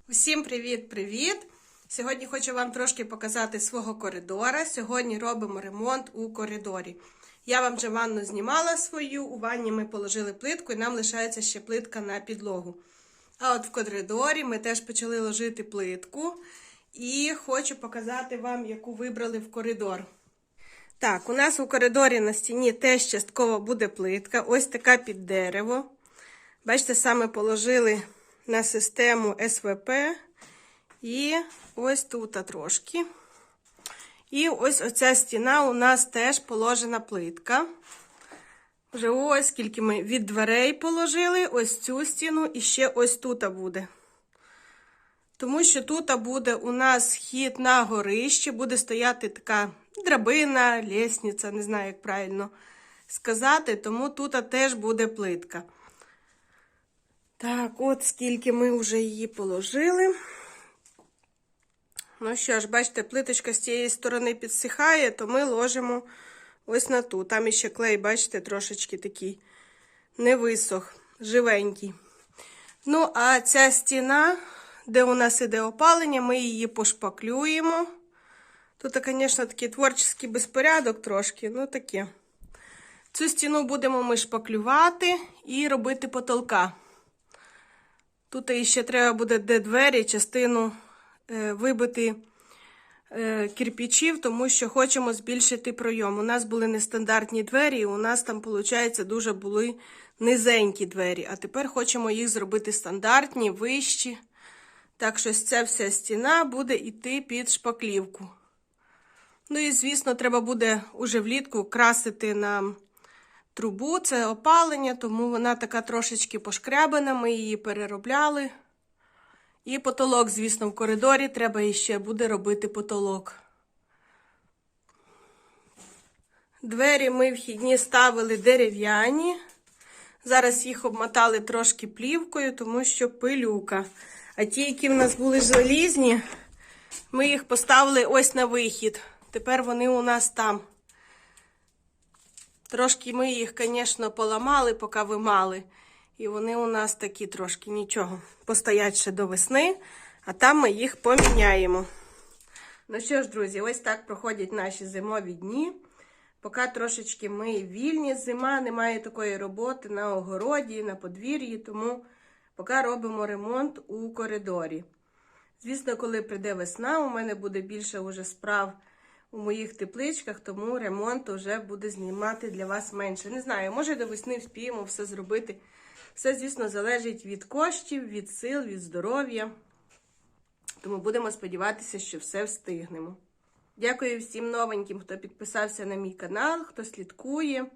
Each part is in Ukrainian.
Усім привіт-привіт! Сьогодні хочу вам трошки показати свого коридора. Сьогодні робимо ремонт у коридорі. Я вам вже ванну знімала свою, у ванні ми положили плитку і нам лишається ще плитка на підлогу. А от в коридорі ми теж почали ложити плитку і хочу показати вам, яку вибрали в коридор. Так, у нас у коридорі на стіні теж частково буде плитка, ось така під дерево. Бачите, саме положили на систему СВП і ось тут трошки. І ось оця стіна у нас теж положена плитка. Вже ось скільки ми від дверей положили, ось цю стіну і ще ось тут буде. Тому що тут буде у нас схід на горище, буде стояти така драбина, лестниця, не знаю, як правильно сказати, тому тут теж буде плитка. Так, от скільки ми вже її положили. Ну що ж, бачите, плиточка з цієї сторони підсихає, то ми ложимо ось на ту. Там іще клей, бачите, трошечки такий не висох, живенький. Ну, а ця стіна, де у нас іде опалення, ми її пошпаклюємо. Тут, звісно, такий творчий безпорядок трошки, ну таке. Цю стіну будемо ми шпаклювати і робити потолка. Тут іще треба буде, де двері, частину вибити кирпичів, тому що хочемо збільшити пройом. У нас були нестандартні двері, і у нас там, виходить, дуже були низенькі двері. А тепер хочемо їх зробити стандартні, вищі. Так що ця вся стіна буде йти під шпаклівку. Ну і, звісно, треба буде уже влітку красити нам трубу, це опалення, тому вона така трошечки пошкрябана, ми її переробляли. І потолок, звісно, в коридорі треба іще буде робити потолок. Двері ми вхідні ставили дерев'яні. Зараз їх обмотали трошки плівкою, тому що пилюка. А ті, які в нас були залізні, ми їх поставили ось на вихід. Тепер вони у нас там. Трошки ми їх, звісно, поламали, поки вимали. І вони у нас такі трошки нічого. Постоять ще до весни, а там ми їх поміняємо. Ну що ж, друзі, ось так проходять наші зимові дні. Поки трошечки ми вільні, зима, немає такої роботи на огороді, на подвір'ї, тому поки робимо ремонт у коридорі. Звісно, коли прийде весна, у мене буде більше уже справ у моїх тепличках, тому ремонт вже буде знімати для вас менше. Не знаю, може до весни вспіємо все зробити. Все, звісно, залежить від коштів, від сил, від здоров'я. Тому будемо сподіватися, що все встигнемо. Дякую всім новеньким, хто підписався на мій канал, хто слідкує,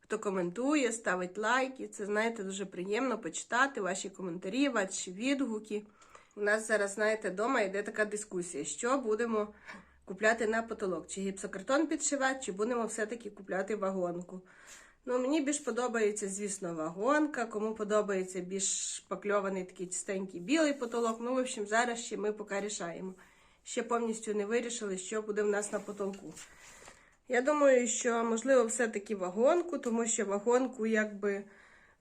хто коментує, ставить лайки. Це, знаєте, дуже приємно почитати ваші коментарі, ваші відгуки. У нас зараз, знаєте, вдома йде така дискусія, що будемо купляти на потолок. Чи гіпсокартон підшивати, чи будемо все-таки купляти вагонку. Ну, мені більш подобається, звісно, вагонка. Кому подобається більш шпакльований такий чистенький білий потолок. Ну, в общем, зараз ще ми поки рішаємо. Ще повністю не вирішили, що буде в нас на потолку. Я думаю, що, можливо, все-таки вагонку, тому що вагонку, якби,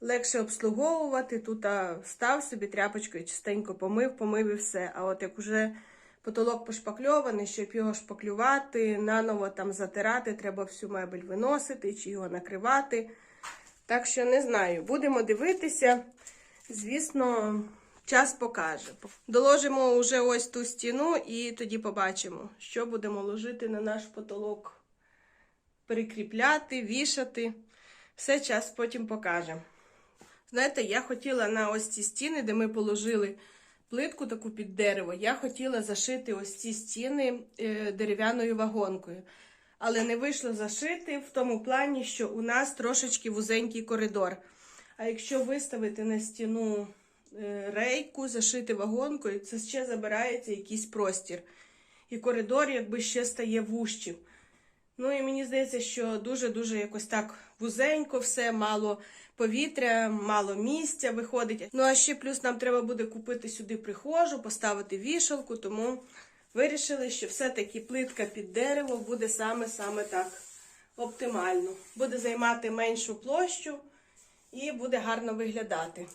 легше обслуговувати. Тут став собі тряпочкою, чистенько помив і все. А от як уже потолок пошпакльований, щоб його шпаклювати, наново там затирати, треба всю мебель виносити, чи його накривати. Так що не знаю, будемо дивитися. Звісно, час покаже. Доложимо вже ось ту стіну і тоді побачимо, що будемо ложити на наш потолок. Перекріпляти, вішати. Все час потім покаже. Знаєте, я хотіла на ось ці стіни, де ми положили плитку таку під дерево, я хотіла зашити ось ці стіни дерев'яною вагонкою. Але не вийшло зашити в тому плані, що у нас трошечки вузенький коридор. А якщо виставити на стіну рейку, зашити вагонкою, це ще забирається якийсь простір. І коридор якби ще стає вужчим. Ну і мені здається, що дуже-дуже якось так вузенько все, мало повітря, мало місця виходить. Ну а ще плюс нам треба буде купити сюди прихожу, поставити вішалку, тому вирішили, що все-таки плитка під дерево буде саме так оптимально. Буде займати меншу площу і буде гарно виглядати.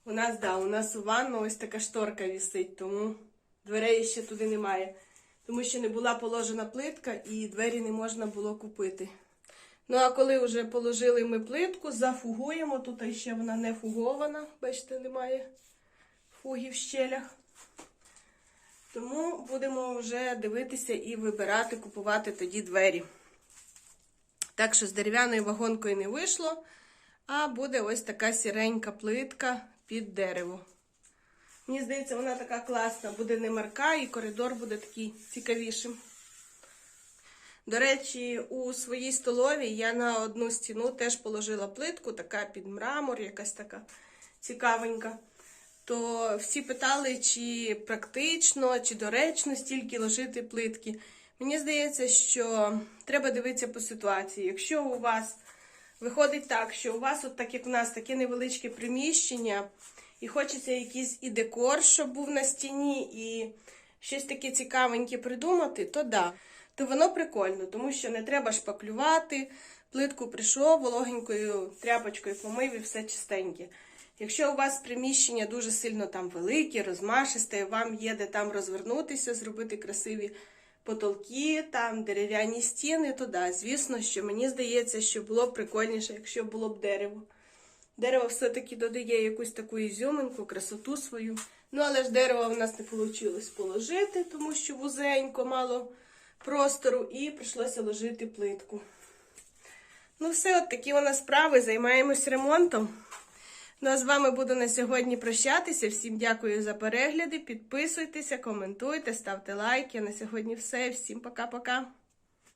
У нас у ванну ось така шторка висить, тому дверей ще туди немає. Тому що не була положена плитка і двері не можна було купити. Ну, а коли вже положили ми плитку, зафугуємо. Тут ще вона не фугована, бачите, немає фуги в щелях. Тому будемо вже дивитися і вибирати, купувати тоді двері. Так що з дерев'яною вагонкою не вийшло, а буде ось така сіренька плитка під дерево. Мені здається, вона така класна, буде не марка і коридор буде такий цікавішим. До речі, у своїй столовій я на одну стіну теж положила плитку, така під мрамор, якась така цікавенька. То всі питали, чи практично, чи доречно стільки ложити плитки. Мені здається, що треба дивитися по ситуації. Якщо у вас виходить так, що у вас, от так як у нас, таке невеличке приміщення, і хочеться якийсь і декор, щоб був на стіні, і щось таке цікавеньке придумати, то да. То воно прикольно, тому що не треба шпаклювати, плитку прийшов, вологенькою тряпочкою помив і все чистеньке. Якщо у вас приміщення дуже сильно там велике, розмашисте, вам є де там розвернутися, зробити красиві потолки, там дерев'яні стіни, то да, звісно, що мені здається, що було б прикольніше, якщо було б дерево. Дерево все-таки додає якусь таку ізюминку, красоту свою. Ну, але ж дерево в нас не вийшло положити, тому що вузенько, мало простору, і прийшлося ложити плитку. Ну все, от такі у нас справи, займаємось ремонтом. Ну, а з вами буду на сьогодні прощатися. Всім дякую за перегляди, підписуйтеся, коментуйте, ставте лайки. На сьогодні все. Всім пока-пока.